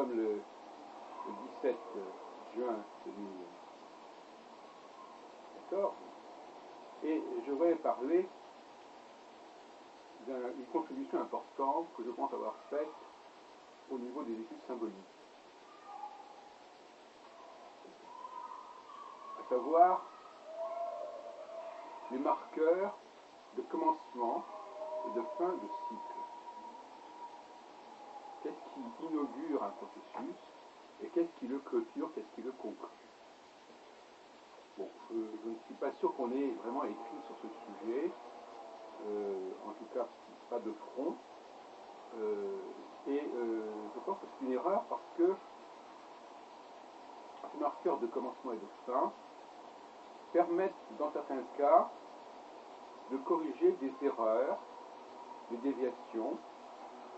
sommes le 17 juin 2014, et je vais parler d'une contribution importante que je pense avoir faite au niveau des études symboliques. À savoir les marqueurs de commencement et de fin de cycle. Qu'est-ce qui inaugure un processus et qu'est-ce qui le clôture, qu'est-ce qui le conclut. Bon, je ne suis pas sûr qu'on ait vraiment écrit sur ce sujet, en tout cas pas de front, je pense que c'est une erreur parce que ces marqueurs de commencement et de fin permettent dans certains cas de corriger des erreurs, des déviations,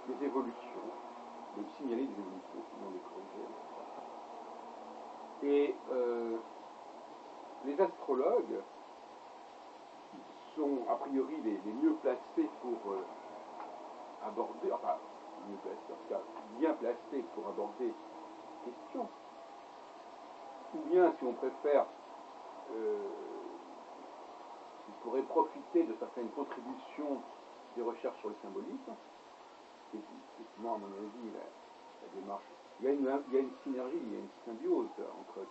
des évolutions, de signaler des évolutions, sinon les corriger. Et les astrologues sont a priori les mieux placés pour aborder, enfin, mieux placés, en tout cas, bien placés pour aborder ces questions. Ou bien, si on préfère, ils pourraient profiter de certaines contributions des recherches sur le symbolisme. Et effectivement, à mon avis, la démarche, il y a une synergie, il y a une symbiose entre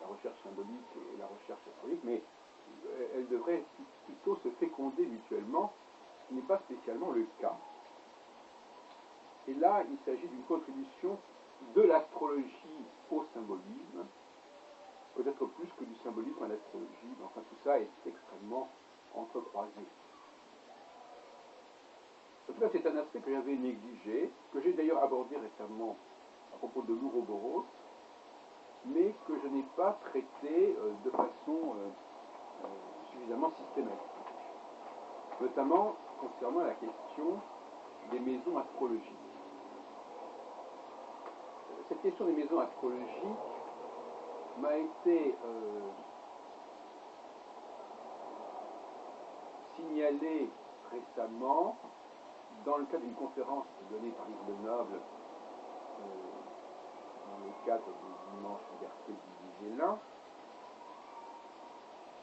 la recherche symbolique et la recherche astrologique, mais elles devraient plutôt se féconder mutuellement, ce qui n'est pas spécialement le cas. Et là, il s'agit d'une contribution de l'astrologie au symbolisme, peut-être plus que du symbolisme à l'astrologie, mais enfin tout ça est extrêmement entrecroisé. En tout cas, c'est un aspect que j'avais négligé, que j'ai d'ailleurs abordé récemment à propos de l'Ouroboros, mais que je n'ai pas traité de façon suffisamment systématique, notamment concernant la question des maisons astrologiques. Cette question des maisons astrologiques m'a été signalée récemment dans le cadre d'une conférence donnée par Yves Lenoble dans le cadre du dimanche liberté du Vigélin,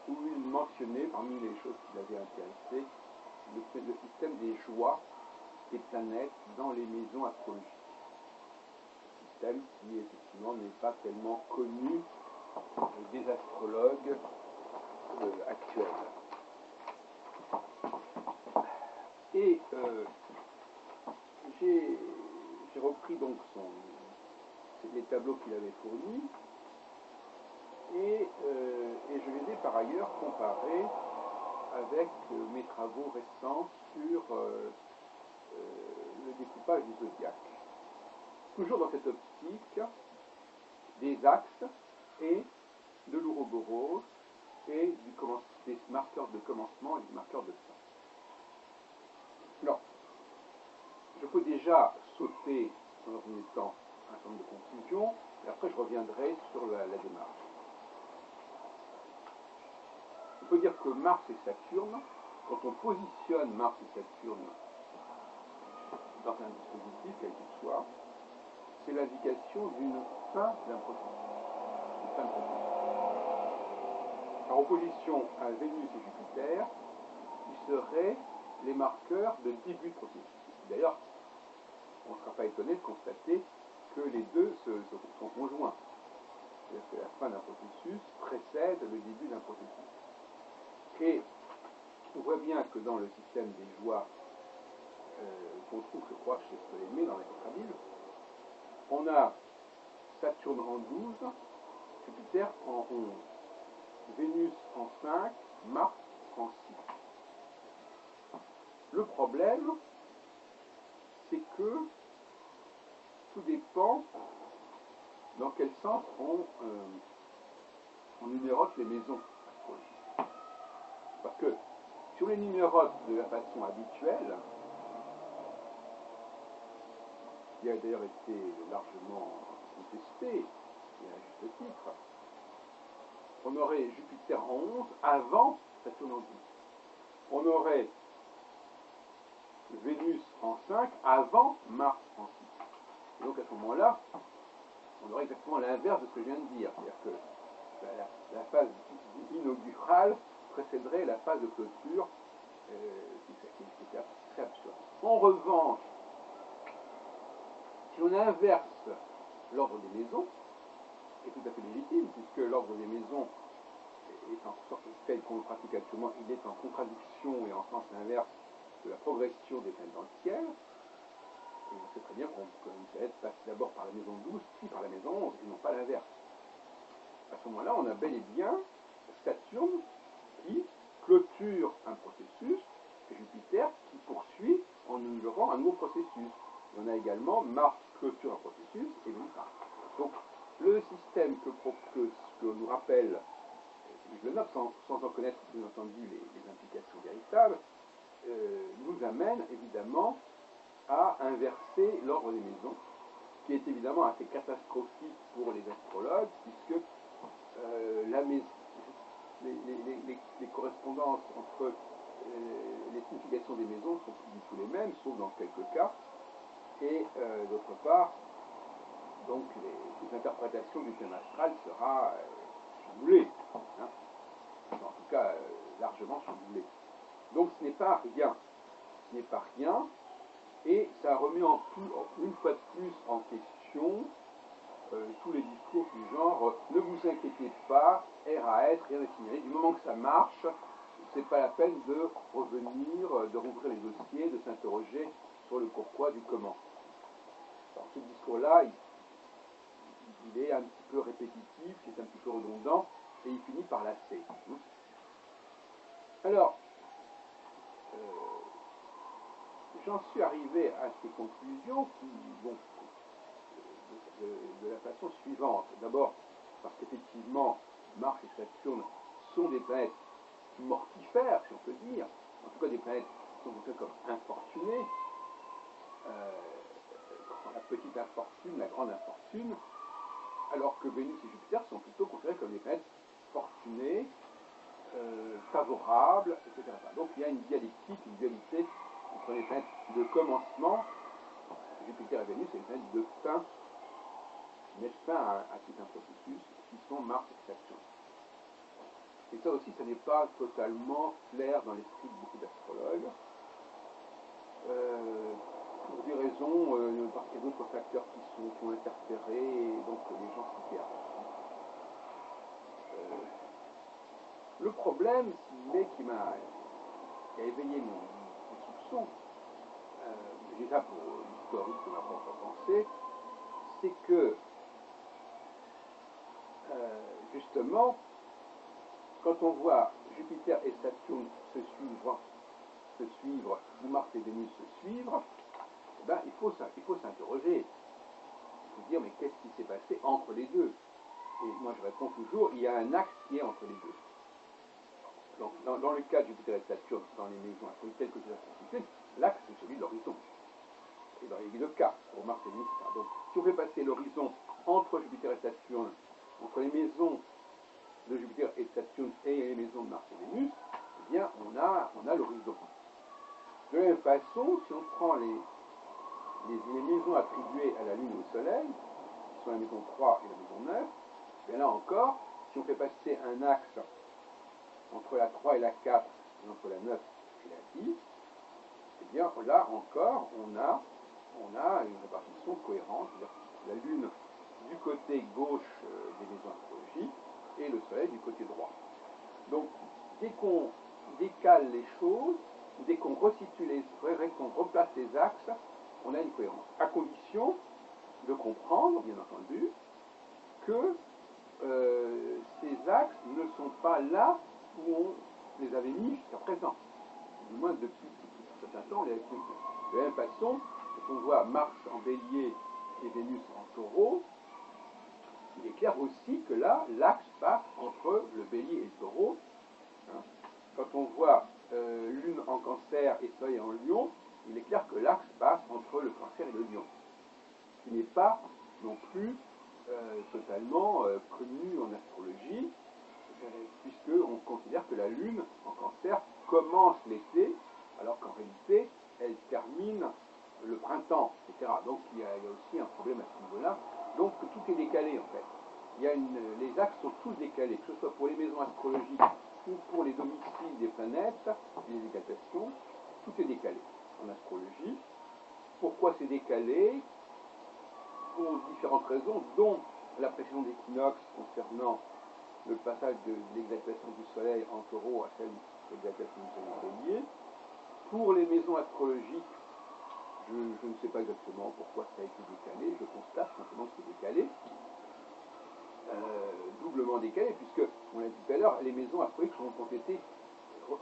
où il mentionnait, parmi les choses qui l'avaient intéressé, le système des joies des planètes dans les maisons astrologiques. Système qui, effectivement, n'est pas tellement connu des astrologues actuels. Et j'ai repris donc les tableaux qu'il avait fournis, et je les ai par ailleurs comparés avec mes travaux récents sur le découpage du zodiaque. Toujours dans cette optique des axes et de l'Ouroboros et des marqueurs de commencement et des marqueurs de fin. Alors, je peux déjà sauter dans un premier temps un certain nombre de conclusions, et après je reviendrai sur la démarche. On peut dire que Mars et Saturne, quand on positionne Mars et Saturne dans un dispositif, quel qu'il soit, c'est l'indication d'une fin d'un processus. En opposition à Vénus et Jupiter, qui seraient les marqueurs de début de processus. D'ailleurs, on ne sera pas étonné de constater que les deux sont conjoints. C'est-à-dire que la fin d'un processus précède le début d'un processus. Et on voit bien que dans le système des joies qu'on trouve, je crois, chez Ptolémée, dans la Tétrabible, on a Saturne en 12, Jupiter en 11, Vénus en 5, Mars en 6. Le problème, c'est que tout dépend dans quel sens on numérote les maisons astrologiques. Parce que si on les numérote de la façon habituelle, qui a d'ailleurs été largement contestée, et à juste titre, on aurait Jupiter en 11 avant Saturne en 12. On aurait Vénus en 5 avant Mars en 6. Et donc à ce moment-là, on aurait exactement l'inverse de ce que je viens de dire. C'est-à-dire que la phase inaugurale précéderait la phase de clôture, qui est très absurde. En revanche, si on inverse l'ordre des maisons, ce qui est tout à fait légitime, puisque l'ordre des maisons est en sorte tel qu'on le pratique actuellement, il est en contradiction et en sens inverse de la progression des planètes dans le ciel. Et on sait très bien qu'une planète passe d'abord par la maison 12, puis par la maison 11, et non pas l'inverse. À ce moment-là, on a bel et bien Saturne qui clôture un processus, et Jupiter qui poursuit en inaugurant un nouveau processus. Et on a également Mars qui clôture un processus, et Vénus Mars. Donc, le système que nous rappelle, je le note sans en connaître bien entendu les implications véritables, nous amène évidemment à inverser l'ordre des maisons, qui est évidemment assez catastrophique pour les astrologues, puisque les correspondances entre les significations des maisons sont plus du tout les mêmes, sauf dans quelques cas, et d'autre part, donc les interprétations du thème astral sera chamboulée, hein, en tout cas largement chamboulée. Donc ce n'est pas rien, et ça remet une fois de plus en question tous les discours du genre ne vous inquiétez pas, R à être, rien n'est signalé, du moment que ça marche, c'est pas la peine de revenir, de rouvrir les dossiers, de s'interroger sur le pourquoi du comment. Alors ce discours-là, il est un petit peu répétitif, c'est un petit peu redondant, et il finit par lasser. Alors, j'en suis arrivé à ces conclusions qui vont de la façon suivante. D'abord, parce qu'effectivement, Mars et Saturne sont des planètes mortifères, si on peut dire, en tout cas des planètes qui sont considérées comme infortunées, la petite infortune, la grande infortune, alors que Vénus et Jupiter sont plutôt considérés comme des planètes fortunées, favorables, etc. Donc il y a une dialectique, une dualité entre les planètes de commencement, Jupiter et Vénus, et les planètes de fin, qui mettent fin à tout un processus, qui sont Mars et Saturne. Et ça aussi, ce n'est pas totalement clair dans l'esprit de beaucoup d'astrologues, pour des raisons, parce qu'il y a d'autres facteurs qui ont interféré, et donc les gens s'y perdent. Le problème, si vous voulez, qui a éveillé mes soupçons, j'ai ça pour l'historique de ma propre pensée, c'est que, justement, quand on voit Jupiter et Saturne se suivre, ou Mars et Vénus se suivre, ben, il faut s'interroger. Il faut dire, mais qu'est-ce qui s'est passé entre les deux? Et moi, je réponds toujours, il y a un axe qui est entre les deux. Donc, dans le cas de Jupiter et Saturne, dans les maisons astrologiques telles que je les ai constituées, l'axe c'est celui de l'horizon. Et dans les deux cas, pour Mars et Vénus, etc. Donc, si on fait passer l'horizon entre Jupiter et Saturne, entre les maisons de Jupiter et de Saturne et les maisons de Mars et Vénus, eh bien, on a l'horizon. De la même façon, si on prend les maisons attribuées à la Lune et au Soleil, qui sont la maison 3 et la maison 9, bien là encore, si on fait passer un axe entre la 3 et la 4, et entre la 9 et la 10, eh bien là encore, on a une répartition cohérente, c'est-à-dire la Lune du côté gauche des maisons astrologiques et le Soleil du côté droit. Donc, dès qu'on décale les choses, dès qu'on resitue qu'on replace les axes, on a une cohérence, à condition de comprendre, bien entendu, que ces axes ne sont pas là où on les avait mis jusqu'à présent. Du moins, depuis un certain temps, on les avait mis. De la même façon, quand on voit Mars en bélier et Vénus en taureau, il est clair aussi que là, l'axe passe entre le bélier et le taureau. Hein. Quand on voit Lune en cancer et Soleil en lion, il est clair que l'axe passe entre le cancer et le lion. Ce qui n'est pas non plus totalement connu en astrologie, puisqu'on considère que la Lune en cancer commence l'été, alors qu'en réalité, elle termine le printemps, etc. Donc il y a aussi un problème à ce niveau-là Donc tout est décalé en fait. Les axes sont tous décalés, que ce soit pour les maisons astrologiques ou pour les domiciles des planètes et les éclatations, tout est décalé en astrologie. Pourquoi c'est décalé? Pour différentes raisons, dont la précision d'équinoxe concernant le passage de l'exaltation du Soleil en Taureau à celle de l'exaltation du Soleil en Bélier. Pour les maisons astrologiques, je ne sais pas exactement pourquoi ça a été décalé, je constate simplement que c'est décalé, doublement décalé, puisque, on l'a dit tout à l'heure, les maisons astrologiques ont été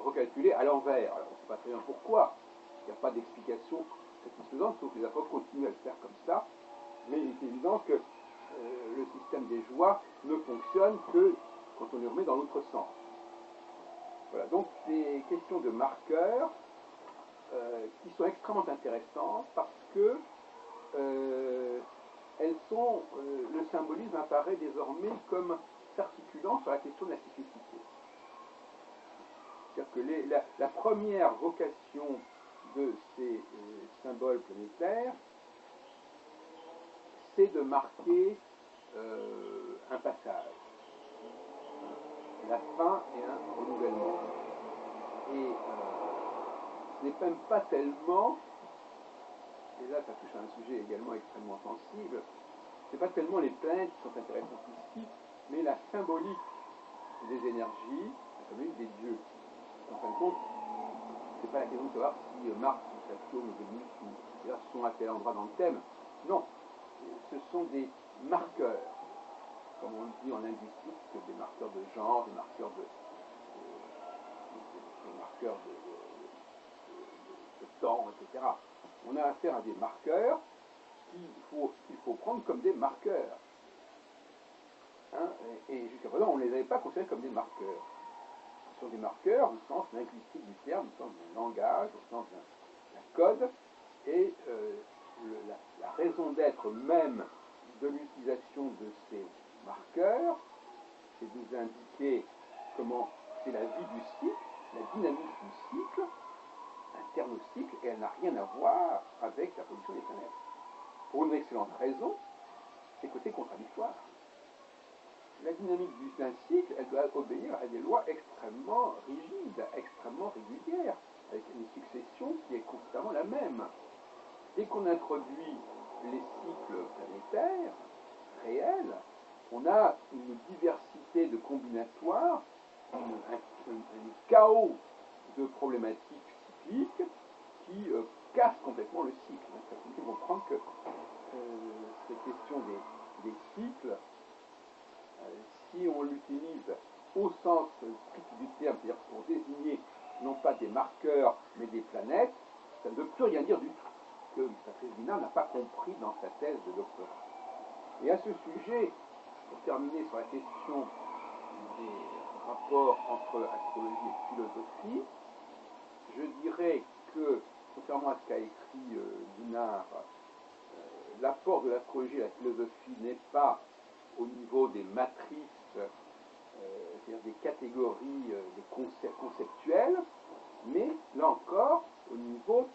recalculées à l'envers. Alors on ne sait pas très bien pourquoi, il n'y a pas d'explication satisfaisante, sauf que les apôtres continuent à le faire comme ça, mais il est évident que le système des joies ne fonctionne que quand on les remet dans l'autre sens. Voilà, donc des questions de marqueurs qui sont extrêmement intéressantes parce que le symbolisme apparaît désormais comme s'articulant sur la question de la cyclicité. C'est-à-dire que la première vocation de ces symboles planétaires, c'est de marquer un passage, la fin et un renouvellement. Et ce n'est même pas tellement, et là ça touche à un sujet également extrêmement sensible, ce n'est pas tellement les planètes qui sont intéressantes ici, mais la symbolique des énergies, la symbolique des dieux. En fin de compte, ce n'est pas la question de savoir si Mars ou Saturne ou Vénus sont à tel endroit dans le thème. Non, ce sont des marqueurs, comme on le dit en linguistique, des marqueurs de genre, des marqueurs de temps, etc. On a affaire à des marqueurs qu'il faut prendre comme des marqueurs. Hein, et jusqu'à présent, on ne les avait pas considérés comme des marqueurs. Ce sont des marqueurs au sens linguistique du terme, au sens d'un langage, au sens d'un code, et la raison d'être même de l'utilisation de ces marqueurs, c'est de nous indiquer comment c'est la vie du cycle, la dynamique du cycle, interne au cycle, et elle n'a rien à voir avec la position des planètes. Pour une excellente raison, c'est que c'est contradictoire. La dynamique d'un cycle, elle doit obéir à des lois extrêmement rigides, extrêmement régulières, avec une succession qui est constamment la même. Dès qu'on introduit les cycles planétaires réels, on a une diversité de combinatoires, un chaos de problématiques cycliques qui casse complètement le cycle. Ça faut comprendre que cette question des cycles, si on l'utilise au sens strict du terme, c'est-à-dire pour désigner non pas des marqueurs mais des planètes, ça ne veut plus rien dire du tout. Que Patrice Guinard n'a pas compris dans sa thèse de doctorat. Et à ce sujet, pour terminer sur la question des rapports entre astrologie et philosophie, je dirais que, contrairement à ce qu'a écrit Guinard, l'apport de l'astrologie à la philosophie n'est pas au niveau des matrices, c'est-à-dire des catégories, des concepts conceptuels, mais là encore au niveau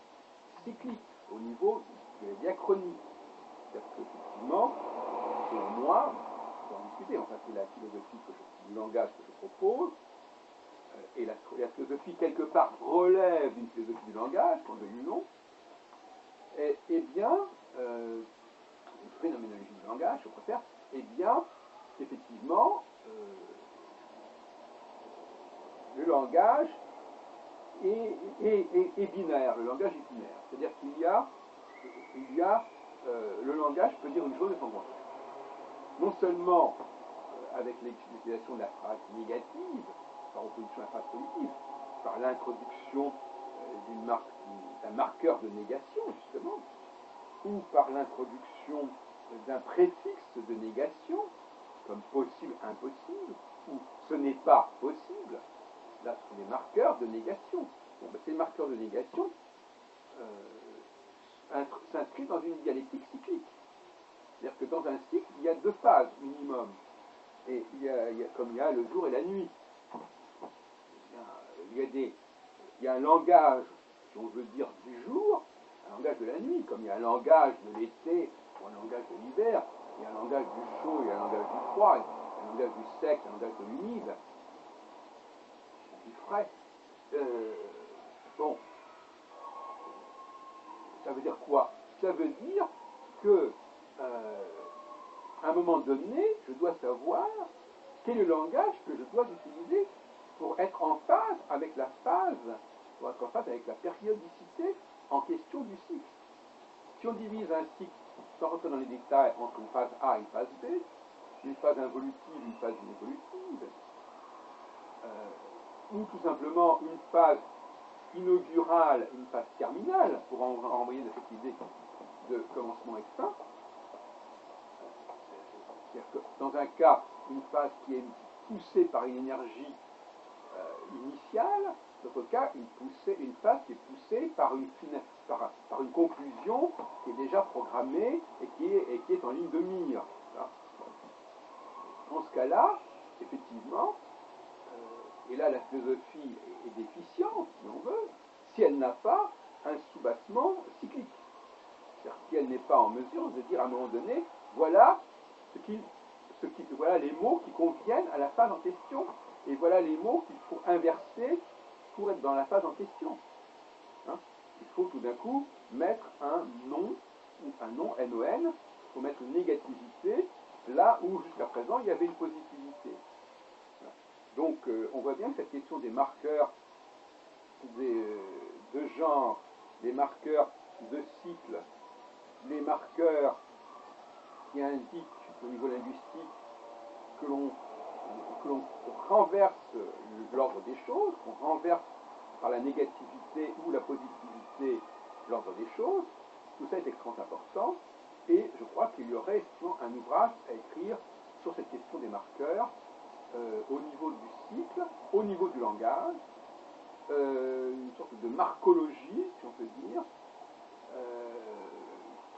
cyclique, au niveau de la diachronie. C'est-à-dire qu'effectivement, pour moi, on va en discuter, enfin c'est la philosophie du langage que je propose, et la philosophie quelque part relève d'une philosophie du langage, qu'on veuille ou non, eh bien, une phénoménologie du langage, je préfère, eh bien, effectivement, le langage est binaire, le langage est binaire. C'est-à-dire qu'il y a le langage peut dire une chose et son contraire. Non seulement avec l'utilisation de la phrase négative, par opposition à la phrase positive, par l'introduction d'un marqueur de négation, justement, ou par l'introduction d'un préfixe de négation, comme possible, impossible, ou ce n'est pas possible. Là, ce sont des marqueurs de négation. Bon, ben, ces marqueurs de négation s'inscrivent dans une dialectique cyclique. C'est-à-dire que dans un cycle, il y a deux phases minimum. Et comme il y a le jour et la nuit. Il y a un langage, si on veut dire, du jour, un langage de la nuit, comme il y a un langage de l'été ou un langage de l'hiver, Il y a un langage du chaud, il y a un langage du froid, il y a un langage du sec, il y a un langage de l'humide, du frais. Bon, ça veut dire quoi? Ça veut dire que à un moment donné, je dois savoir quel est le langage que je dois utiliser pour être en phase avec la phase, pour être en phase avec la périodicité en question du cycle. Si on divise un cycle, sans rentrer dans les détails, entre une phase A et une phase B, une phase involutive, une phase inévolutive, ou tout simplement une phase inaugurale, une phase terminale, pour envoyer cette idée de commencement et de fin. C'est-à-dire que dans un cas, une phase qui est poussée par une énergie initiale, dans l'autre cas, une phase qui est poussée par une conclusion qui est déjà programmée et qui est en ligne de mire. Dans ce cas-là, effectivement, et là la philosophie est déficiente, si on veut, si elle n'a pas un soubassement cyclique. C'est-à-dire si elle n'est pas en mesure de dire à un moment donné, voilà voilà les mots qui conviennent à la phase en question, et voilà les mots qu'il faut inverser pour être dans la phase en question. Hein, il faut tout d'un coup mettre un nom, ou un nom, NON, il faut mettre une négativité, là où jusqu'à présent il y avait une positivité. Voilà. Donc on voit bien que cette question des marqueurs de genre, les marqueurs de cycle, les marqueurs qui indiquent au niveau linguistique que l'on renverse l'ordre des choses, qu'on renverse par la négativité ou la positivité l'ordre des choses, tout ça est extrêmement important, et je crois qu'il y aurait effectivement un ouvrage à écrire sur cette question des marqueurs au niveau du cycle, au niveau du langage, une sorte de marcologie, si on peut dire,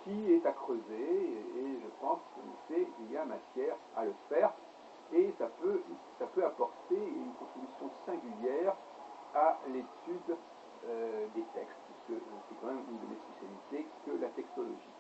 qui est à creuser, et je pense qu'il y a matière à le faire, et ça peut apporter une contribution singulière à l'étude des textes, puisque c'est quand même une de mes spécialités que la textologie.